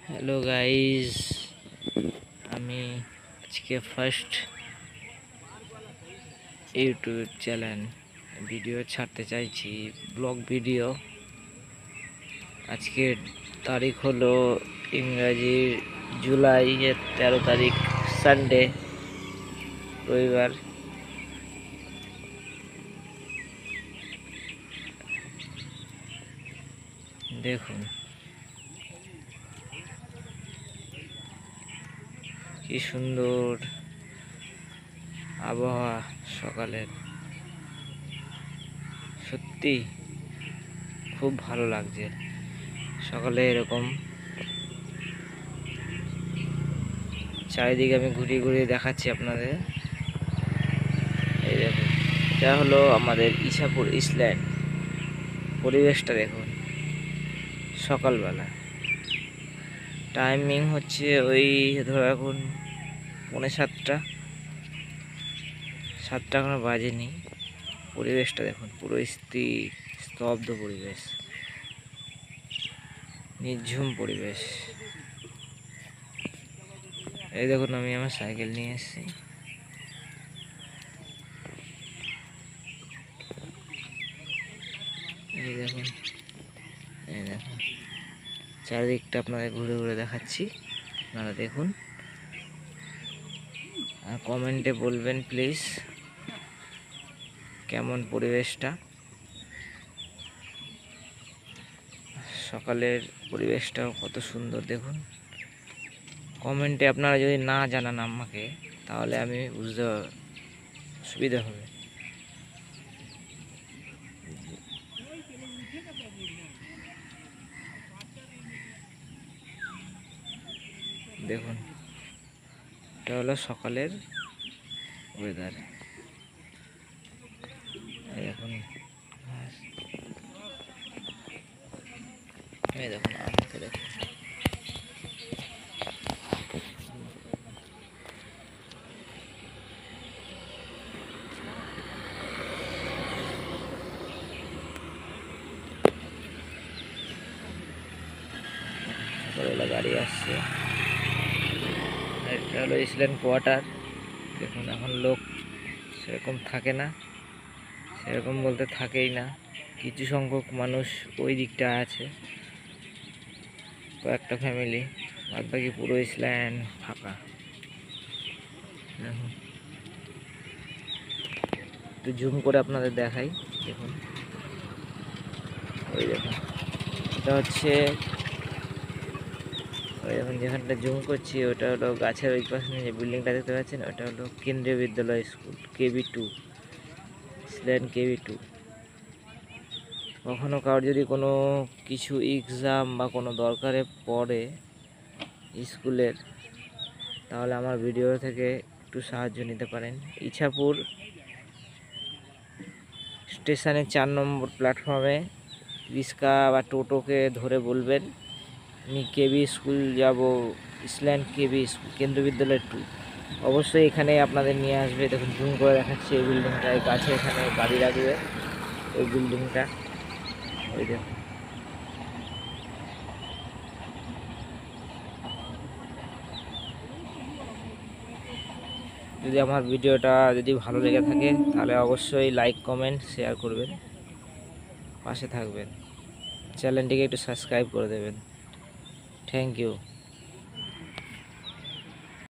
Hello guys, আমি আজকে first YouTube channel video ছাড়তে চাইছি, ব্লগ ভিডিও। আজকের তারিখ হলো ইংরাজির জুলাইয়ের 13 তারিখ, সানডে, রবিবার। দেখুন কি সুন্দর আবহাওয়া সকালের, সত্যি খুব ভালো লাগছে সকালে এরকম। চারিদিকে আমি ঘুরিয়ে ঘুরিয়ে দেখাচ্ছি আপনাদের। এই দেখুন, এটা হলো আমাদের ইছাপুর ইসল্যান্ড। পরিবেশটা দেখুন সকালবেলা। টাইমিং হচ্ছে ওই ধরো এখন 6:45, 7টা এখনো বাজেনি। পরিবেশটা দেখুন, পুরো স্তব্ধ পরিবেশ, নির্ঝুম পরিবেশ। এই দেখুন, আমি আমার সাইকেল নিয়ে এসেছি। এই দেখুন, এই দেখুন, চারিদিকটা আপনাদের ঘুরে ঘুরে দেখাচ্ছি, আপনারা দেখুন। আর কমেন্টে বলবেন প্লিজ কেমন পরিবেশটা। সকালের পরিবেশটাও কত সুন্দর দেখুন। কমেন্টে আপনারা যদি না জানান আমাকে, তাহলে আমি বুঝতে সুবিধা হবে। দেখুন, এটা হলো সকালের ওয়েদার। দেখুন, এই দেখুন, আমাকে দেখুন। সকালবেলা গাড়ি আসছে। এটা হলো ইসল্যান্ড কোয়ার্টার। দেখুন, এখন লোক সেরকম থাকে না, সেরকম বলতে থাকেই না। কিছু সংখ্যক মানুষ ওই দিকটা আছে, কয়েকটা ফ্যামিলি, বাদ বাকি পুরো ইসল্যান্ড ফাঁকা। দেখুন, একটু জুম করে আপনাদের দেখাই। দেখুন, ওই দেখুন, এটা হচ্ছে ওই এখন যেখানটা জুম করছি, ওটা হলো গাছের ওই পাশে যে বিল্ডিংটা দেখতে পাচ্ছেন, ওটা হলো কেন্দ্রীয় বিদ্যালয় স্কুল, KB2, ইসল্যান্ড KB2। কখনো কারোর যদি কোনো কিছু এক্সাম বা কোনো দরকারে পড়ে স্কুলের, তাহলে আমার ভিডিও থেকে একটু সাহায্য নিতে পারেন। ইছাপুর স্টেশনে 4 নম্বর প্ল্যাটফর্মে রিক্সা বা টোটোকে ধরে বলবেন আমি KB স্কুল যাব, ইসল্যান্ড KB স্কুল, কেন্দ্রীয় বিদ্যালয় 2। অবশ্যই এখানে আপনাদের নিয়ে আসবে। দেখুন, জুম করে দেখাচ্ছি এই বিল্ডিংটা, এই গাছে এখানে গাড়ি রাখবে, ওই বিল্ডিংটা, ওই দেখুন। যদি আমার ভিডিওটা যদি ভালো লেগে থাকে, তাহলে অবশ্যই লাইক, কমেন্ট, শেয়ার করবেন, পাশে থাকবেন, চ্যানেলটিকে একটু সাবস্ক্রাইব করে দেবেন। Thank you.